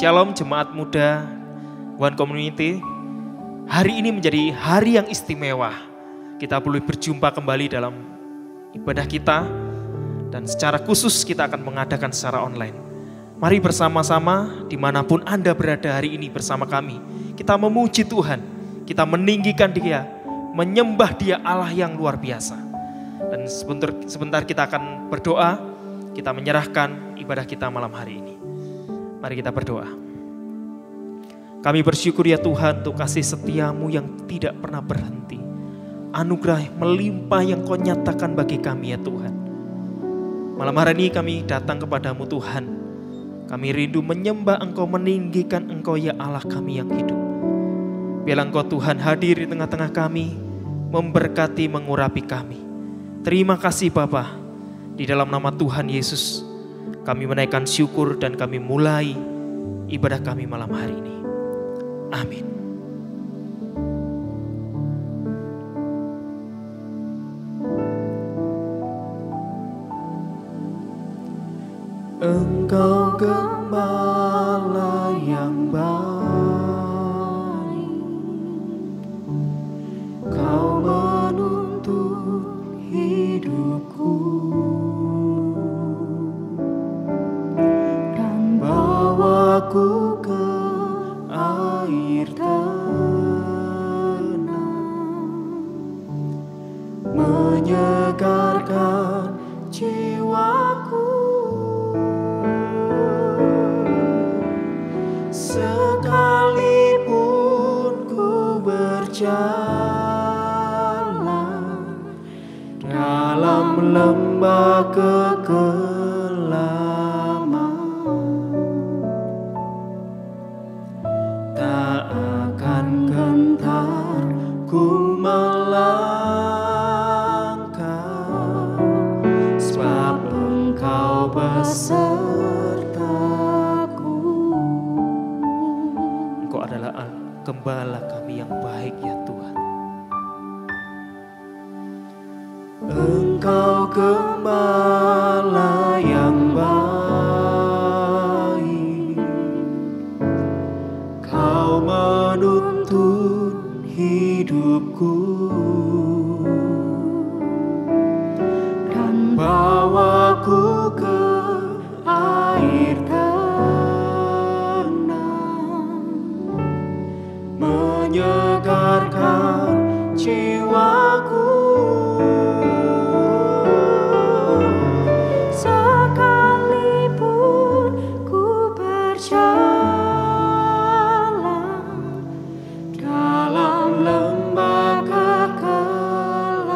Shalom Jemaat Muda One Community. Hari ini menjadi hari yang istimewa. Kita boleh berjumpa kembali dalam ibadah kita. Dan secara khusus kita akan mengadakan secara online. Mari bersama-sama dimanapun Anda berada hari ini bersama kami. Kita memuji Tuhan, kita meninggikan Dia, menyembah Dia Allah yang luar biasa. Dan sebentar kita akan berdoa, kita menyerahkan ibadah kita malam hari ini. Mari kita berdoa. Kami bersyukur ya Tuhan untuk kasih setiamu yang tidak pernah berhenti. Anugerah melimpah yang Kau nyatakan bagi kami ya Tuhan. Malam hari ini kami datang kepadamu Tuhan. Kami rindu menyembah Engkau, meninggikan Engkau ya Allah kami yang hidup. Biarlah Engkau Tuhan hadir di tengah-tengah kami, memberkati, mengurapi kami. Terima kasih Bapa. Di dalam nama Tuhan Yesus, kami menaikkan syukur dan kami mulai ibadah kami malam hari ini. Amin. Engkau Gembala yang baik, Kau menuntun hidupku dan bawaku ke air tenang, menyegarkan jiwaku. Sekalipun ku berjalan dalam lembah kekelaman, tak akan gentar ku melangkah, sebab Engkau besertaku. Engkau adalah Gembala kami yang baik ya Tuhan. Engkau Gembala yang baik, Kau menuntun hidupku dan bawaku ke air tenang, menyegarkan jiwaku. Sekalipun ku berjalan dalam lembah kekelaman,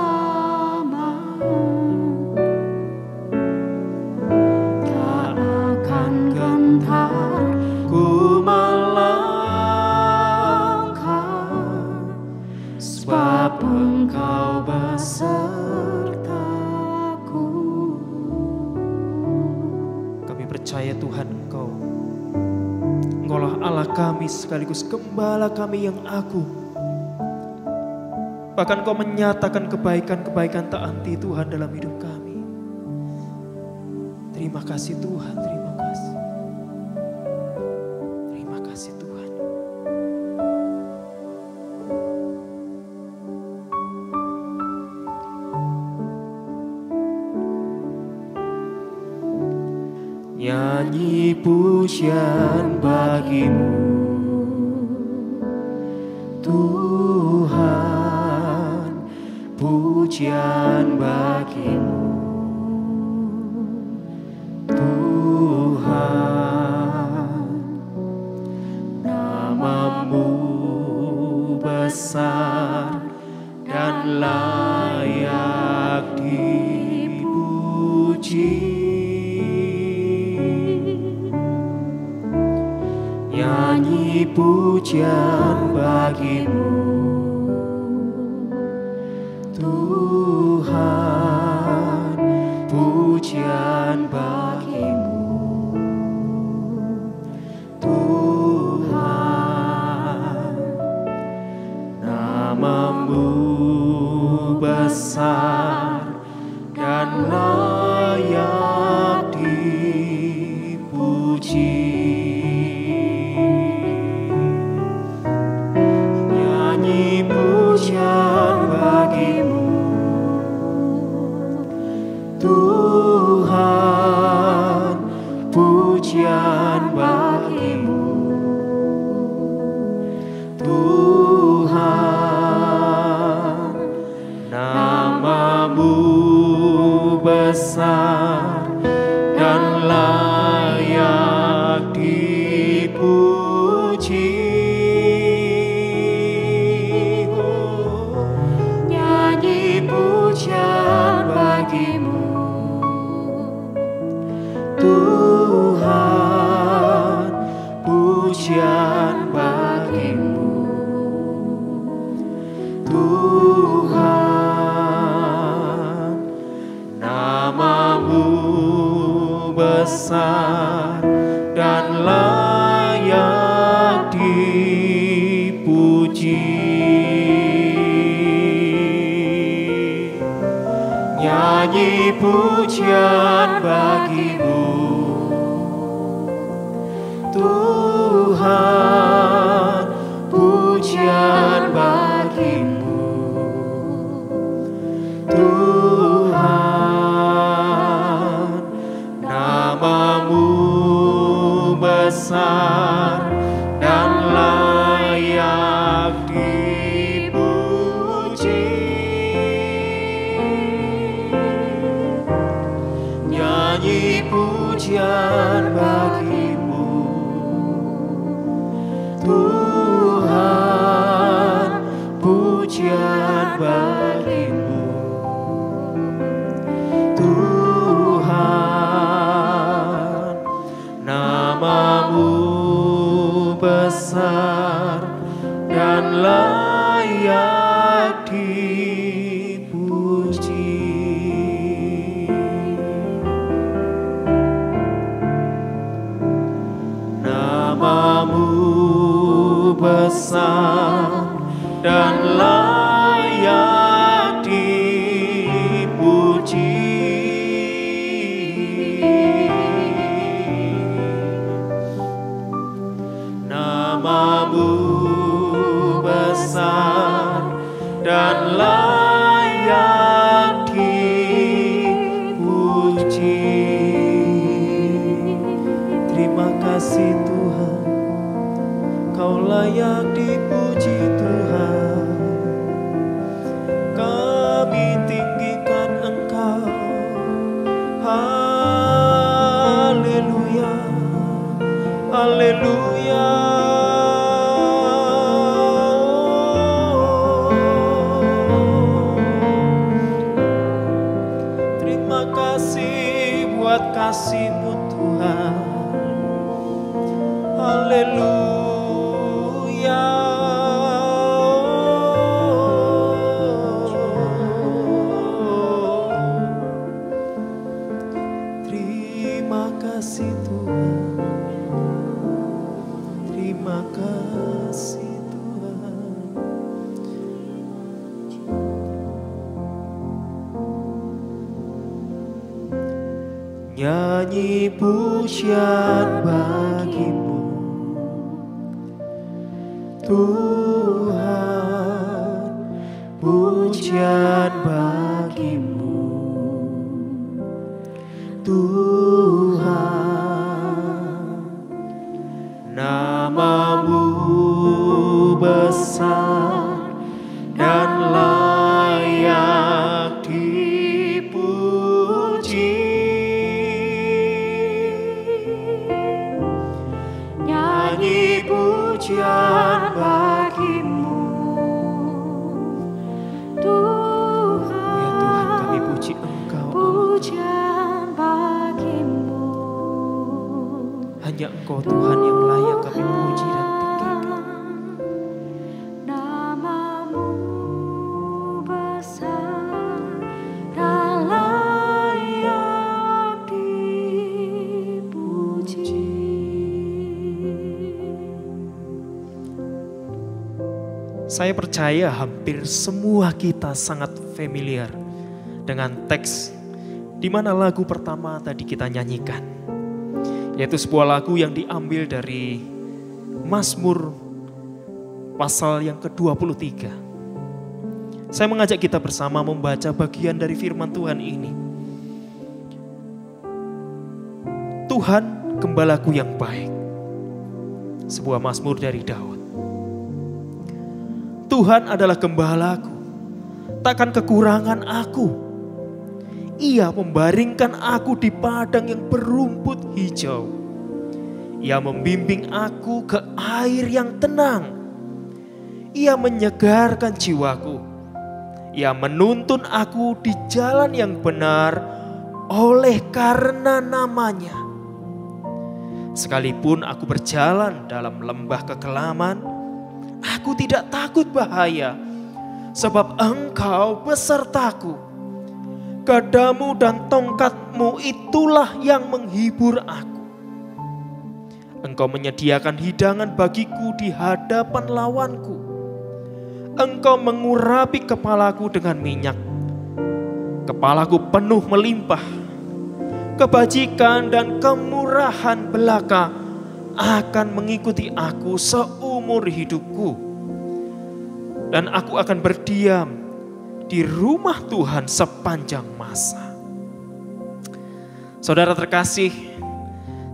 tak akan gentar ku melangkah, sebab Engkau besertaku. Kami percaya Tuhan Engkaulah Allah kami sekaligus Gembala kami yang agung. Bahkan Kau menyatakan kebaikan-kebaikan tak henti Tuhan dalam hidup kami. Terima kasih Tuhan, terima kasih. Terima kasih Tuhan. Nyanyi pujian bagimu Tuhan, pujian bagimu Tuhan. Namamu besar dan layak dipuji. Nyanyi pujian bagimu Tuhan, pujian bagimu Tuhan. Namamu besar dan layak dipuji. besar dan layak dipuji. Nyanyi pujian bagimu, Tuhan, pujian bagimu, Tuhan, namamu besar dan layak dipuji. Nyanyi pujian bagimu, Tuhan, pujian bagimu, Tuhan, namamu besar dan layak dipuji. Nyanyi pujian bagimu, Tuhan, pujian bagimu, Tuhan, namamu besar dan layak dipuji. Namamu besar dan layak dipuji. Namamu besar dan layak dipuji. Terima kasih Tuhan, Kau layak dipuji Tuhan. Kami tinggikan Engkau. Haleluya, haleluya. Terima kasih buat kasih-Mu Tuhan. Haleluya. Terima kasih Tuhan. Terima kasih Tuhan. Nyanyi pujian bagimu, Tuhan, pujian bagimu, Tuhan, namamu besar dan layak dipuji. Nyanyi pujian bagimu, Tuhan. Ya Tuhan, kami puji Engkau. Pujian bagimu, hanya Engkau Tuhan yang layak kami puji dan tinggikan. namamu besar dan layak dipuji. Saya percaya hampir semua kita sangat familiar dengan teks di mana lagu pertama tadi kita nyanyikan. Yaitu sebuah lagu yang diambil dari Mazmur pasal yang ke-23. Saya mengajak kita bersama membaca bagian dari firman Tuhan ini. Tuhan, gembalaku yang baik. Sebuah mazmur dari Daud. Tuhan adalah gembalaku, takkan kekurangan aku. Ia membaringkan aku di padang yang berumput hijau. Ia membimbing aku ke air yang tenang. Ia menyegarkan jiwaku. Ia menuntun aku di jalan yang benar oleh karena namanya. Sekalipun aku berjalan dalam lembah kekelaman, aku tidak takut bahaya, sebab Engkau besertaku. Gadamu dan tongkatmu itulah yang menghibur aku. Engkau menyediakan hidangan bagiku di hadapan lawanku. Engkau mengurapi kepalaku dengan minyak. Kepalaku penuh melimpah. Kebajikan dan kemurahan belaka akan mengikuti aku seumur hidupku. Dan aku akan berdiam di rumah Tuhan sepanjang masa. Saudara terkasih,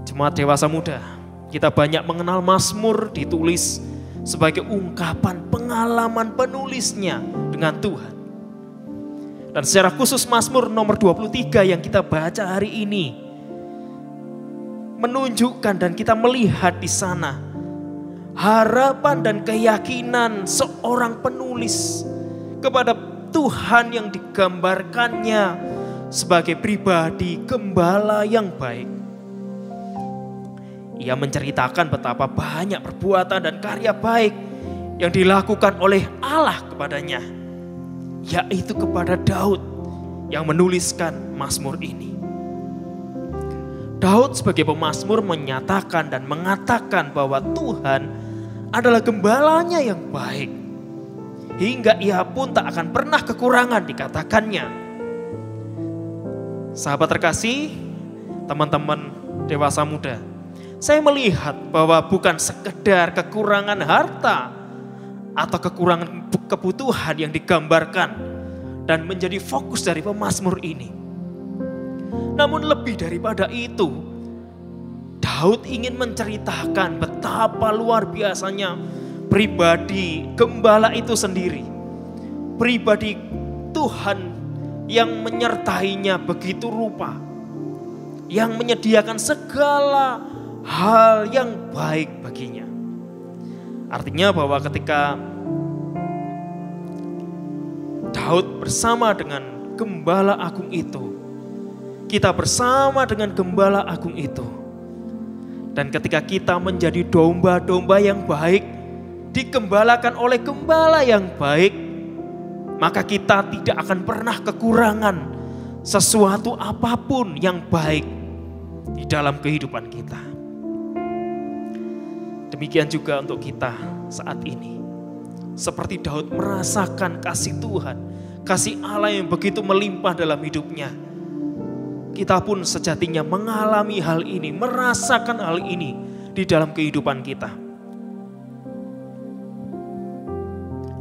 jemaat dewasa muda, kita banyak mengenal Mazmur ditulis sebagai ungkapan pengalaman penulisnya dengan Tuhan. Dan secara khusus Mazmur nomor 23 yang kita baca hari ini menunjukkan dan kita melihat di sana harapan dan keyakinan seorang penulis kepada Tuhan yang digambarkannya sebagai pribadi gembala yang baik. Ia menceritakan betapa banyak perbuatan dan karya baik yang dilakukan oleh Allah kepadanya, yaitu kepada Daud yang menuliskan Mazmur ini. Daud sebagai pemazmur menyatakan dan mengatakan bahwa Tuhan adalah gembalanya yang baik. Hingga ia pun tak akan pernah kekurangan dikatakannya. Sahabat terkasih, teman-teman dewasa muda, saya melihat bahwa bukan sekedar kekurangan harta atau kekurangan kebutuhan yang digambarkan dan menjadi fokus dari pemazmur ini. Namun lebih daripada itu, Daud ingin menceritakan betapa luar biasanya pribadi gembala itu sendiri. Pribadi Tuhan yang menyertainya begitu rupa. Yang menyediakan segala hal yang baik baginya. Artinya bahwa ketika Daud bersama dengan gembala agung itu, kita bersama dengan gembala agung itu. Dan ketika kita menjadi domba-domba yang baik, digembalakan oleh gembala yang baik, maka kita tidak akan pernah kekurangan sesuatu apapun yang baik di dalam kehidupan kita. Demikian juga untuk kita saat ini. Seperti Daud merasakan kasih Tuhan, kasih Allah yang begitu melimpah dalam hidupnya. Kita pun sejatinya mengalami hal ini, merasakan hal ini di dalam kehidupan kita.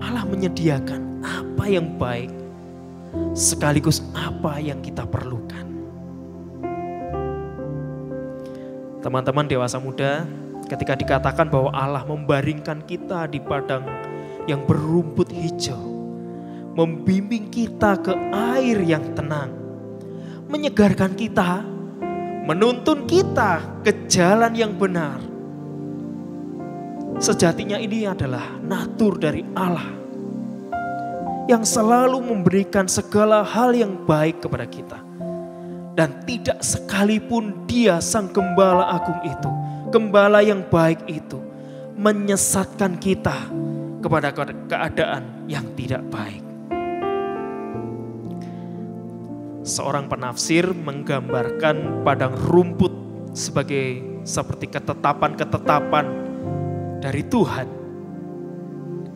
Allah menyediakan apa yang baik, sekaligus apa yang kita perlukan. Teman-teman dewasa muda, ketika dikatakan bahwa Allah membaringkan kita di padang yang berumput hijau, membimbing kita ke air yang tenang, menyegarkan kita, menuntun kita ke jalan yang benar. Sejatinya ini adalah natur dari Allah yang selalu memberikan segala hal yang baik kepada kita. Dan tidak sekalipun Dia sang gembala agung itu, gembala yang baik itu, menyesatkan kita kepada keadaan yang tidak baik. Seorang penafsir menggambarkan padang rumput sebagai seperti ketetapan-ketetapan dari Tuhan,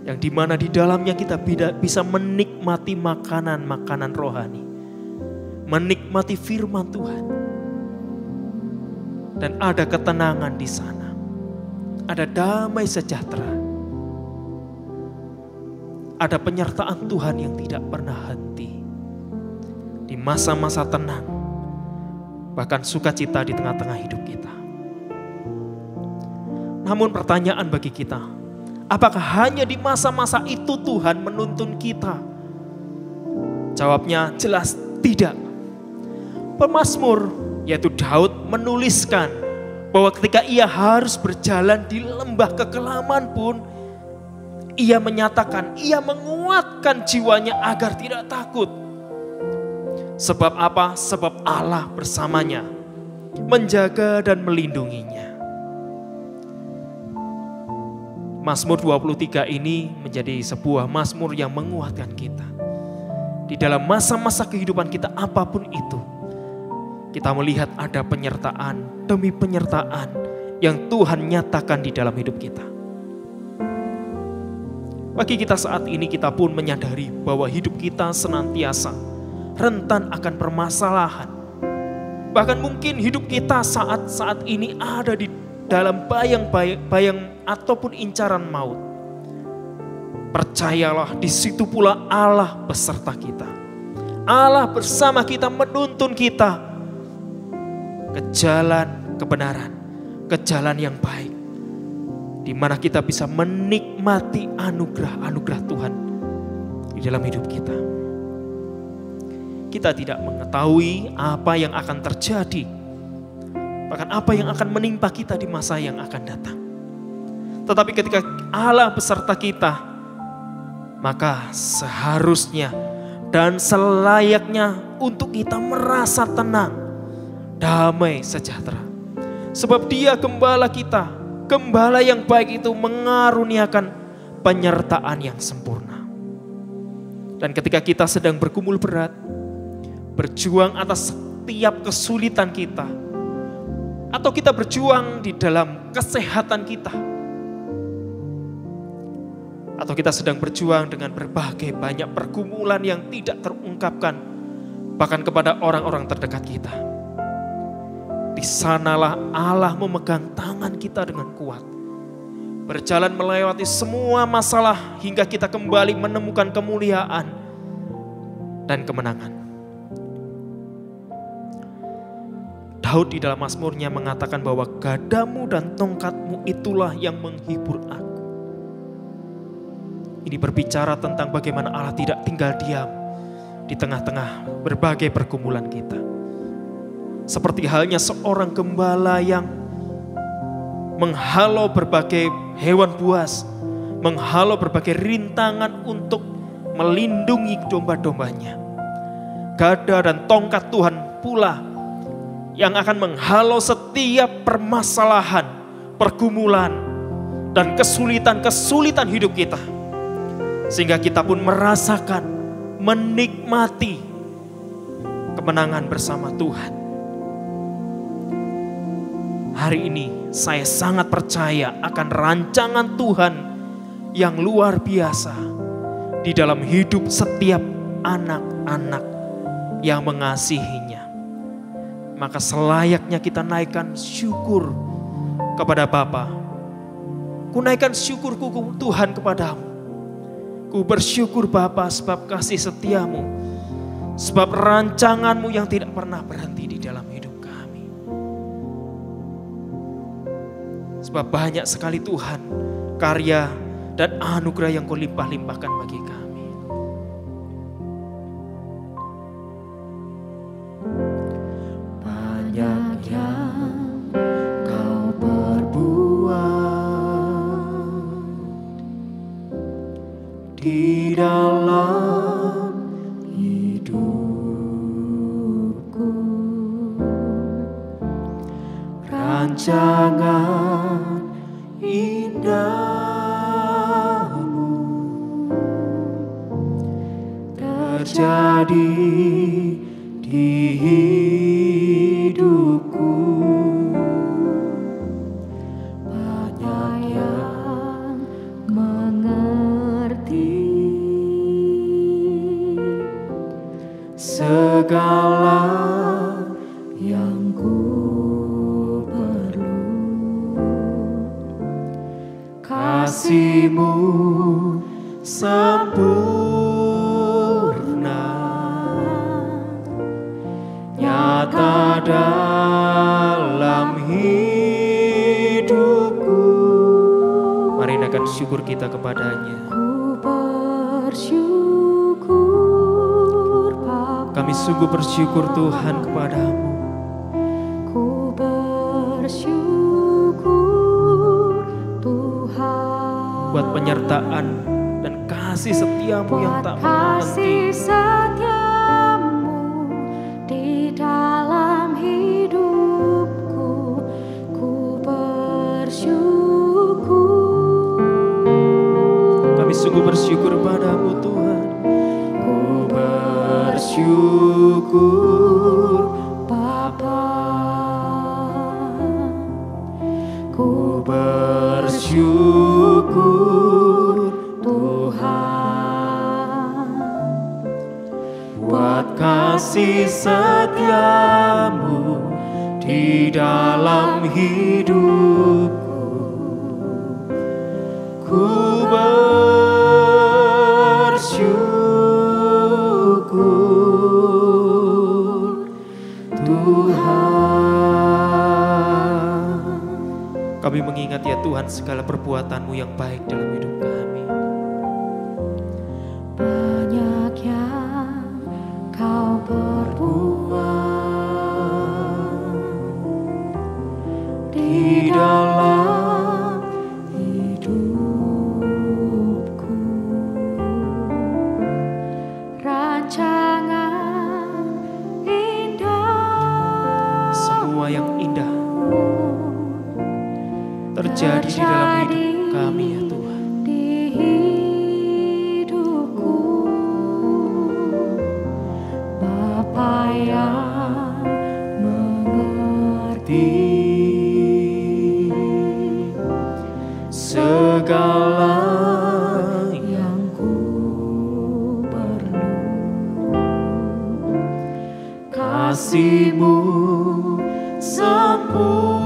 yang dimana di dalamnya kita bisa menikmati makanan-makanan rohani, menikmati firman Tuhan, dan ada ketenangan di sana, ada damai sejahtera, ada penyertaan Tuhan yang tidak pernah henti. Di masa-masa tenang, bahkan sukacita di tengah-tengah hidup kita. Namun pertanyaan bagi kita, apakah hanya di masa-masa itu Tuhan menuntun kita? Jawabnya jelas tidak. Pemazmur yaitu Daud menuliskan bahwa ketika ia harus berjalan di lembah kekelaman pun, ia menyatakan, ia menguatkan jiwanya agar tidak takut. Sebab apa? Sebab Allah bersamanya, menjaga dan melindunginya. Mazmur 23 ini menjadi sebuah mazmur yang menguatkan kita. Di dalam masa-masa kehidupan kita apapun itu, kita melihat ada penyertaan demi penyertaan yang Tuhan nyatakan di dalam hidup kita. Bagi kita saat ini, kita pun menyadari bahwa hidup kita senantiasa rentan akan permasalahan. Bahkan mungkin hidup kita saat ini ada di dalam bayang-bayang ataupun incaran maut. Percayalah, di situ pula Allah beserta kita. Allah bersama kita, menuntun kita ke jalan kebenaran, ke jalan yang baik, di mana kita bisa menikmati anugerah-anugerah Tuhan di dalam hidup kita. Kita tidak mengetahui apa yang akan terjadi, bahkan apa yang akan menimpa kita di masa yang akan datang. Tetapi ketika Allah beserta kita, maka seharusnya dan selayaknya untuk kita merasa tenang, damai, sejahtera. Sebab Dia gembala kita, gembala yang baik itu mengaruniakan penyertaan yang sempurna. Dan ketika kita sedang bergumul berat, berjuang atas setiap kesulitan kita, atau kita berjuang di dalam kesehatan kita, atau kita sedang berjuang dengan berbagai banyak pergumulan yang tidak terungkapkan, bahkan kepada orang-orang terdekat kita, di sanalah Allah memegang tangan kita dengan kuat, berjalan melewati semua masalah hingga kita kembali menemukan kemuliaan dan kemenangan. Daud di dalam mazmurnya mengatakan bahwa gadamu dan tongkatmu itulah yang menghibur aku. Ini berbicara tentang bagaimana Allah tidak tinggal diam di tengah-tengah berbagai pergumulan kita. Seperti halnya seorang gembala yang menghalau berbagai hewan buas, menghalau berbagai rintangan untuk melindungi domba-dombanya. Gada dan tongkat Tuhan pula yang akan menghalau setiap permasalahan, pergumulan, dan kesulitan-kesulitan hidup kita. Sehingga kita pun merasakan, menikmati kemenangan bersama Tuhan. Hari ini saya sangat percaya akan rancangan Tuhan yang luar biasa di dalam hidup setiap anak-anak yang mengasihinya. Maka selayaknya kita naikkan syukur kepada Bapa. Ku naikkan syukurku Tuhan kepadamu. Ku bersyukur Bapa sebab kasih setiamu, sebab rancanganmu yang tidak pernah berhenti di dalam hidup kami. Sebab banyak sekali Tuhan karya dan anugerah yang Kau limpah-limpahkan bagi kami. Banyak yang Kau perbuat Di dalam hidupku, rancangan indahmu terjadi di hidupku. banyak yang mengerti Segala yang ku perlu. kasih-Mu sempurna nyata dalam hidupku. Mari naikkan syukur kita kepadanya. Ku bersyukur Bapa, Kami sungguh bersyukur Tuhan kepadamu. Ku bersyukur Tuhan Buat penyertaan dan kasih setiamu yang tak buat kasih berhenti. setiamu di dalam hidupku. Ku bersyukur. Kami sungguh bersyukur padamu Tuhan. Ku bersyukur Bapa. Ku bersyukur Tuhan Buat kasih setiamu di dalam hidupku. Ku bersyukur Tuhan. Kami mengingat ya Tuhan segala perbuatan-Mu yang baik dalam hidup kami. banyak yang Kau perbuat di dalam hidupku. Rancangan indah Semua yang indah terjadi di dalam hidup kami ya Tuhan. di hidupku. Bapa yang mengerti Segala yang ku perlu, kasih-Mu sempurna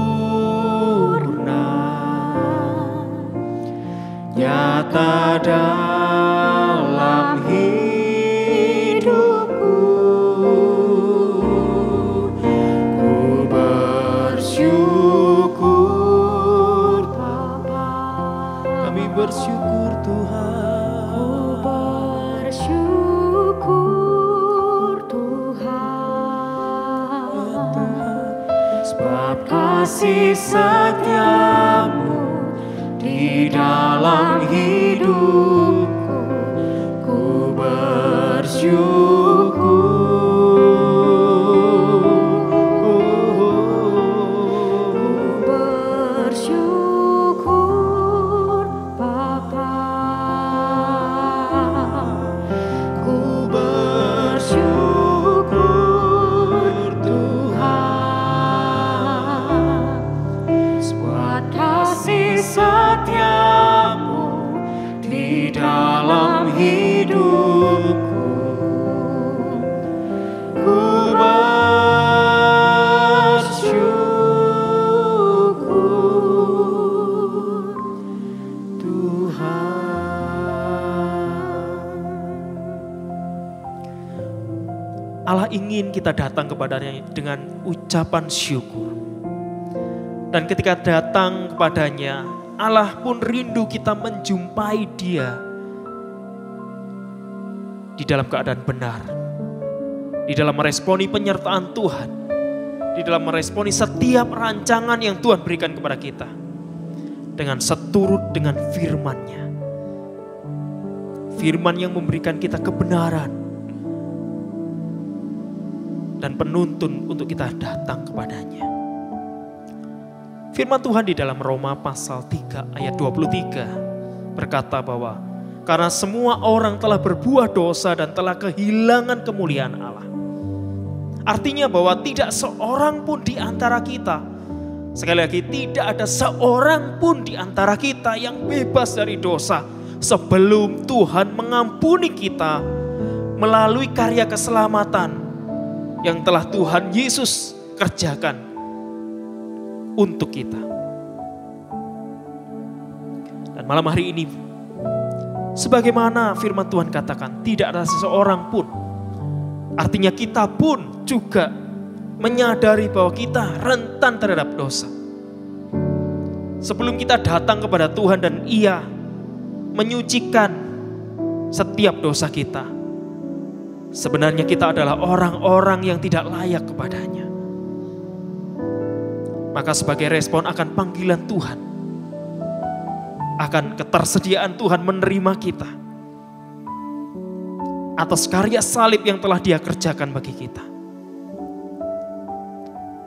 nyata dalam hidupku. Ku bersyukur Bapa. Kami bersyukur Ku Tuhan. bersyukur Tuhan Sebab kasih setiamu di dalam hidupku. Ku bersyukur. bersyukur Bapa. Ku bersyukur Tuhan Sebab kasih setiamu di dalam hidupku. Ku bersyukur Tuhan. Allah ingin kita datang kepadanya dengan ucapan syukur. Dan ketika datang kepadanya, Allah pun rindu kita menjumpai Dia di dalam keadaan benar, di dalam meresponi penyertaan Tuhan, di dalam meresponi setiap rancangan yang Tuhan berikan kepada kita dengan seturut dengan firman-Nya. Firman yang memberikan kita kebenaran dan penuntun untuk kita datang kepadanya. Firman Tuhan di dalam Roma pasal 3 ayat 23 berkata bahwa karena semua orang telah berbuat dosa dan telah kehilangan kemuliaan Allah. Artinya bahwa tidak seorang pun di antara kita, sekali lagi tidak ada seorang pun di antara kita yang bebas dari dosa sebelum Tuhan mengampuni kita melalui karya keselamatan yang telah Tuhan Yesus kerjakan untuk kita. Dan malam hari ini, sebagaimana firman Tuhan katakan, tidak ada seseorang pun, artinya kita pun juga menyadari bahwa kita rentan terhadap dosa. Sebelum kita datang kepada Tuhan dan Ia menyucikan setiap dosa kita, sebenarnya kita adalah orang-orang yang tidak layak kepadanya. Maka sebagai respon akan panggilan Tuhan, akan ketersediaan Tuhan menerima kita, atas karya salib yang telah Dia kerjakan bagi kita.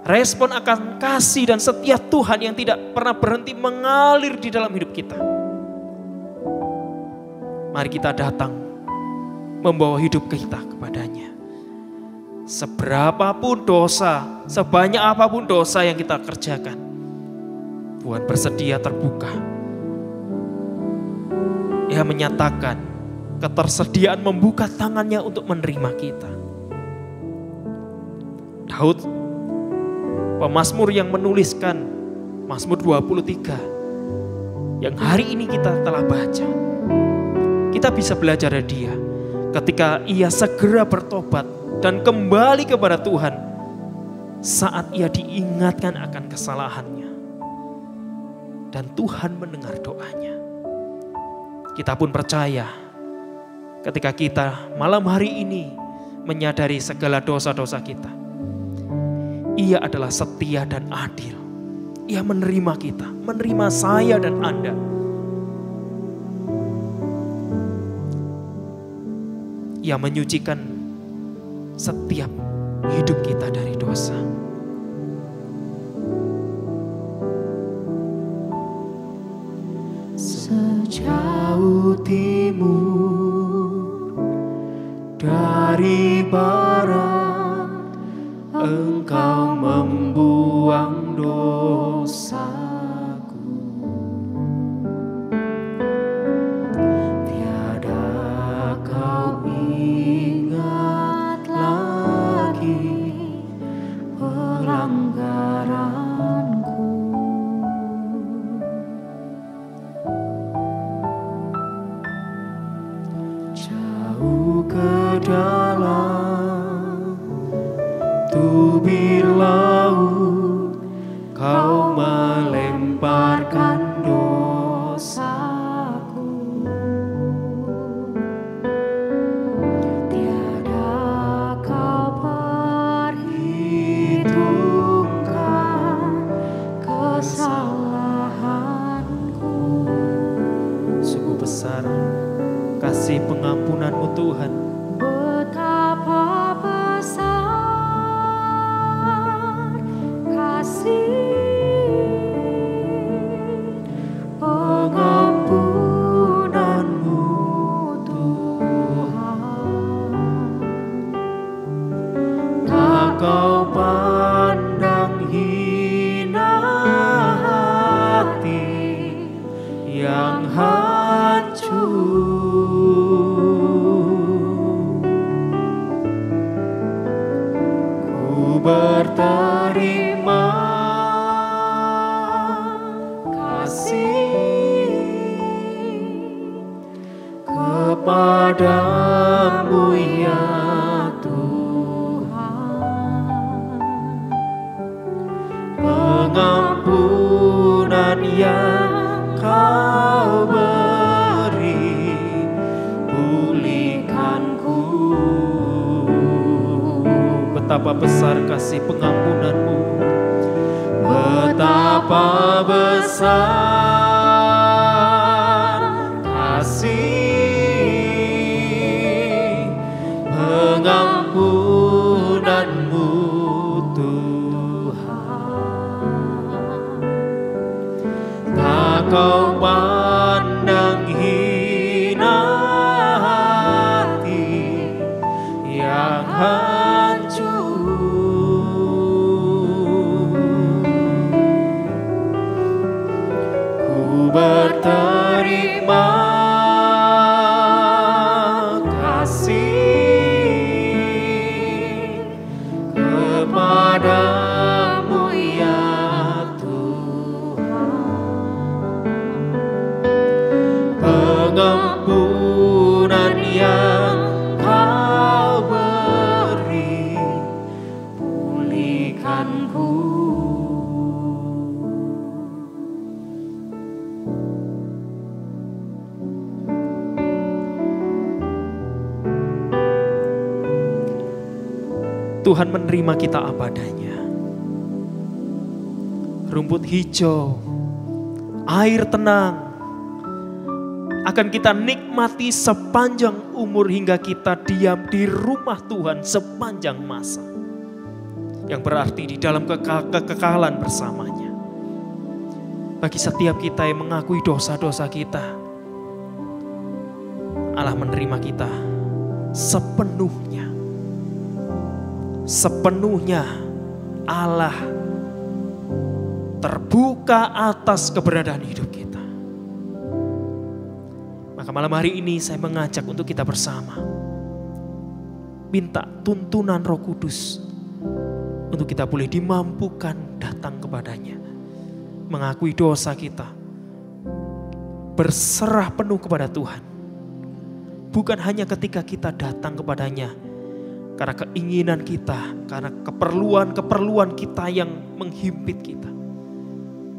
Respon akan kasih dan setia Tuhan yang tidak pernah berhenti mengalir di dalam hidup kita. Mari kita datang membawa hidup kita kepadanya. Seberapapun dosa, sebanyak apapun dosa yang kita kerjakan, Tuhan bersedia terbuka. Ia menyatakan ketersediaan membuka tangannya untuk menerima kita. Daud, pemazmur yang menuliskan Mazmur 23 yang hari ini kita telah baca, kita bisa belajar dari dia ketika ia segera bertobat dan kembali kepada Tuhan saat ia diingatkan akan kesalahannya, dan Tuhan mendengar doanya. Kita pun percaya ketika kita malam hari ini menyadari segala dosa-dosa kita, Ia adalah setia dan adil. Ia menerima kita, menerima saya dan Anda. Ia menyucikan setiap hidup kita dari dosa. Sejauh timur dari barat, Engkau membuang dosaku. Tiada Kau ingat lagi pelanggaranku. Jauh ke dalam tubir laut, Kau melemparkan dosaku. Tiada Kau perhitungkan kesalahanku. Sungguh besar kasih pengampunan-Mu Tuhan. Betapa besar kasih pengampunan-Mu Tuhan. Tak Kau pandang hina hati yang hancur. Berterima kasih kepadamu ya Tuhan. Pengampunan yang Kau beri, pulihkanku. Betapa besar kasih pengampunan-Mu. Betapa besar kasih pengampunan-Mu Tuhan. Tak Kau pandang hina hati yang hancur. Berterima kasih kepadamu ya Tuhan. Pengampunan yang Kau beri, pulihkanku. Tuhan menerima kita apa adanya. Rumput hijau, air tenang, akan kita nikmati sepanjang umur hingga kita diam di rumah Tuhan sepanjang masa. Yang berarti di dalam kekekalan bersamanya. Bagi setiap kita yang mengakui dosa-dosa kita, Allah menerima kita sepenuhnya. Sepenuhnya Allah terbuka atas keberadaan hidup kita. Maka malam hari ini saya mengajak untuk kita bersama minta tuntunan Roh Kudus untuk kita boleh dimampukan datang kepadanya, mengakui dosa kita, berserah penuh kepada Tuhan. Bukan hanya ketika kita datang kepadanya karena keinginan kita, karena keperluan-keperluan kita yang menghimpit kita,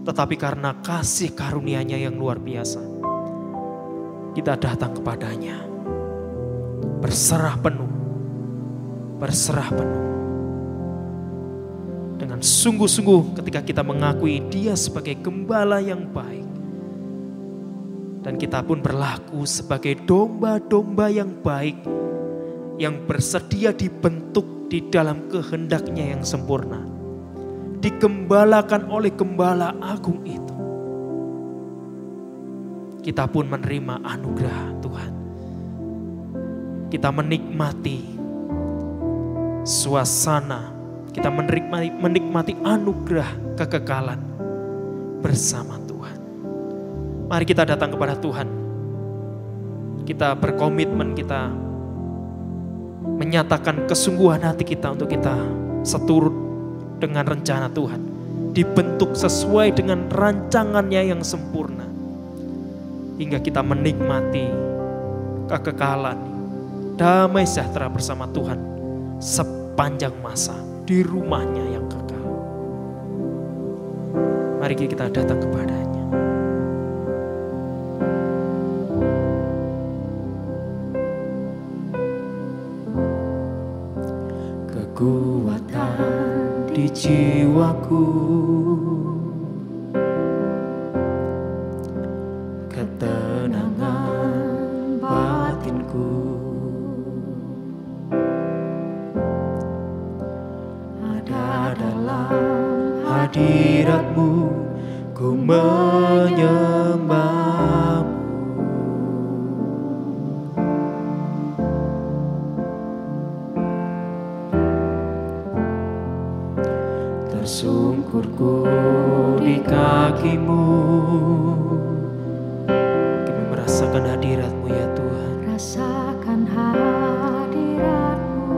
tetapi karena kasih karunia-Nya yang luar biasa. Kita datang kepadanya, berserah penuh, dengan sungguh-sungguh ketika kita mengakui Dia sebagai gembala yang baik. Dan kita pun berlaku sebagai domba-domba yang baik, yang bersedia dibentuk di dalam kehendak-Nya yang sempurna. Digembalakan oleh gembala agung itu. Kita pun menerima anugerah Tuhan. Kita menikmati suasana, kita menikmati anugerah kekekalan bersama Tuhan. Mari kita datang kepada Tuhan. Kita berkomitmen, kita menyatakan kesungguhan hati kita untuk kita seturut dengan rencana Tuhan. Dibentuk sesuai dengan rancangan-Nya yang sempurna. Hingga kita menikmati kekekalan, damai sejahtera bersama Tuhan sepanjang masa di rumah-Nya yang kekal. Mari kita datang kepadanya. Kekuatan di jiwaku, ketenangan batinku, ada dalam hadirat-Mu, ku menyembah-Mu. Tersungkurku di kaki-Mu, Kami merasakan hadirat-Mu ya Tuhan. rasakan hadirat-Mu.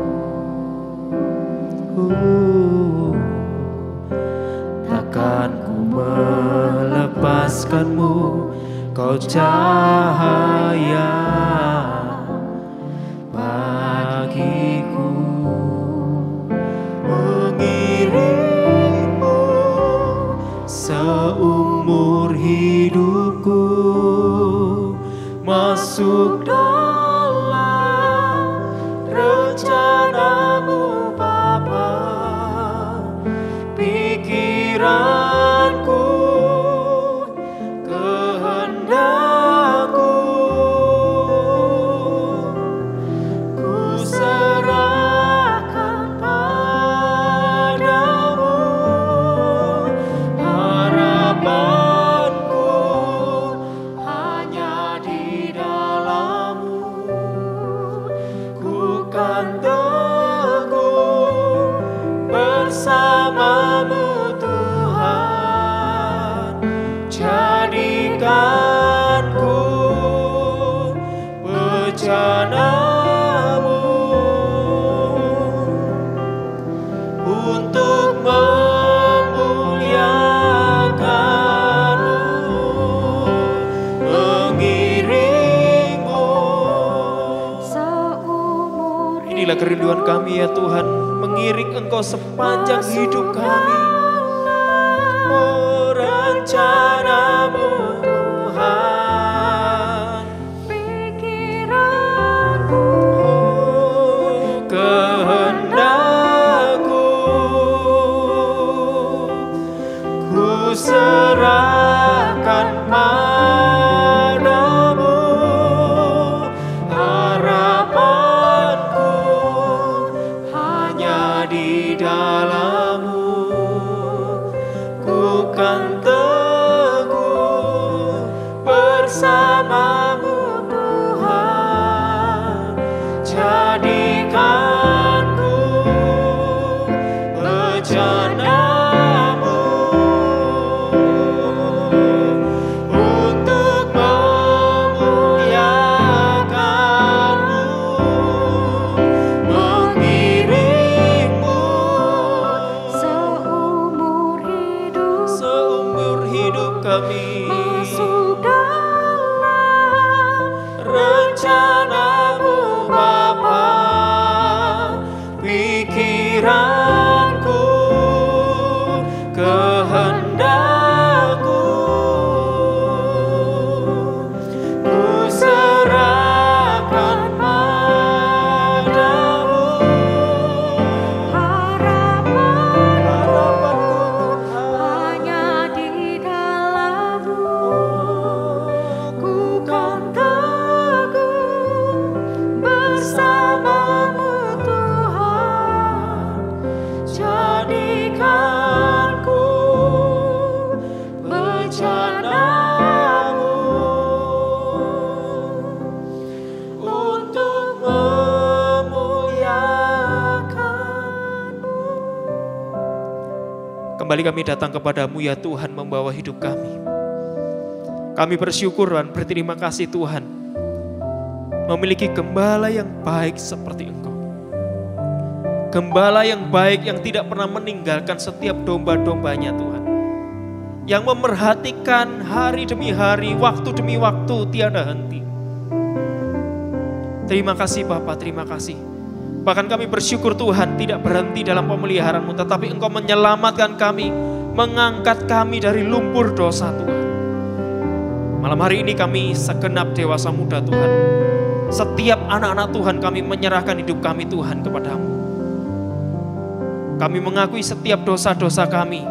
Takkan ku melepaskan-Mu, Kau cahaya bagiku. Mengiringmu seumur hidupku, masuk dalam rencana-Mu Bapa. Pikiranku, kehendakku, ku serahkan padamu. Harapanku hanya di dalam-Mu, ku kan teguh bersama-Mu Tuhan. Jadikanku bejana-Mu untuk memuliakan-Mu, mengiring-Mu seumur. Inilah kerinduan kami ya Tuhan, mengiring Engkau sepanjang hidup kami. Oh, rencana-Mu Tuhan. Pikiranku, Oh, kehendak di dalam-Mu, ku kan teguh bersama-Mu Tuhan. Jadikanku bejana-Mu untuk memuliakan-Mu, mengiring-Mu seumur hidup kami. Masuk dalam Rencana-Mu Bapa, pikiranku, kehendakku, ku serahkan padamu. Harapanku hanya di dalam-Mu, ku kan teguh bersama-Mu Tuhan. Jadikanku bejana-Mu untuk memuliakan-Mu. Kembali kami datang kepadamu ya Tuhan, membawa hidup kami. Kami bersyukur dan berterima kasih Tuhan, memiliki gembala yang baik seperti Engkau. Gembala yang baik yang tidak pernah meninggalkan setiap domba-dombanya Tuhan. Yang memerhatikan hari demi hari, waktu demi waktu, tiada henti. Terima kasih Bapa, terima kasih. Bahkan kami bersyukur Tuhan tidak berhenti dalam pemeliharaan-Mu, tetapi Engkau menyelamatkan kami, mengangkat kami dari lumpur dosa Tuhan. Malam hari ini kami segenap dewasa muda Tuhan, setiap anak-anak Tuhan kami menyerahkan hidup kami Tuhan kepadamu. Kami mengakui setiap dosa-dosa kami,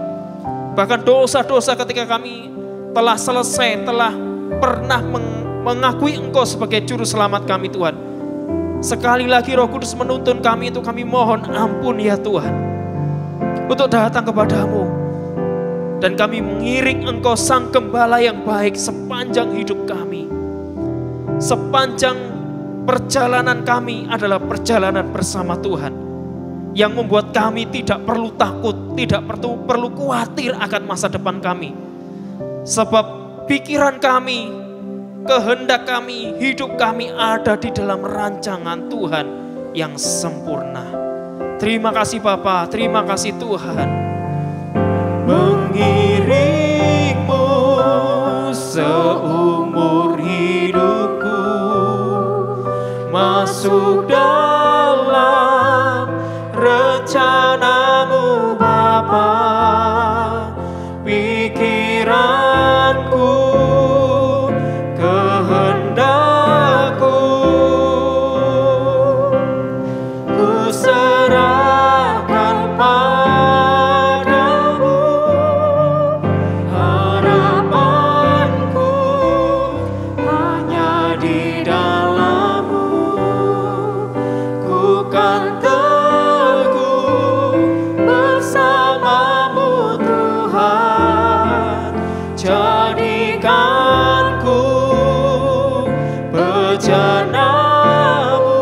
bahkan dosa-dosa ketika kami telah selesai, telah pernah mengakui Engkau sebagai juru selamat kami Tuhan. Sekali lagi Roh Kudus menuntun kami untuk kami mohon ampun ya Tuhan, untuk datang kepadamu. Dan kami mengiring Engkau Sang Gembala yang baik sepanjang hidup kami. Sepanjang perjalanan kami adalah perjalanan bersama Tuhan, yang membuat kami tidak perlu takut, tidak perlu khawatir akan masa depan kami. Sebab pikiran kami, kehendak kami, hidup kami ada di dalam rancangan Tuhan yang sempurna. Terima kasih Bapa, terima kasih Tuhan. Mengiring-Mu seumur hidupku, masuk dalam rencana-Mu Bapa, pikiranku, kehendakku, ku serahkan padamu. Harapanku hanya di dalam-Mu, ku kan teguh bersama-Mu Tuhan. Jadikanku bejana-Mu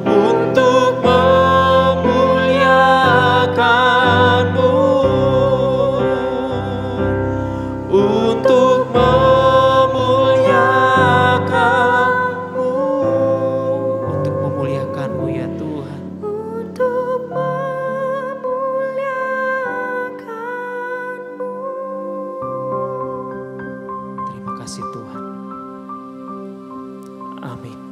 untuk memuliakan-Mu, untuk memuliakan-Mu, Untuk memuliakan-Mu ya Tuhan. untuk memuliakan-Mu. Terima kasih Tuhan. Amin.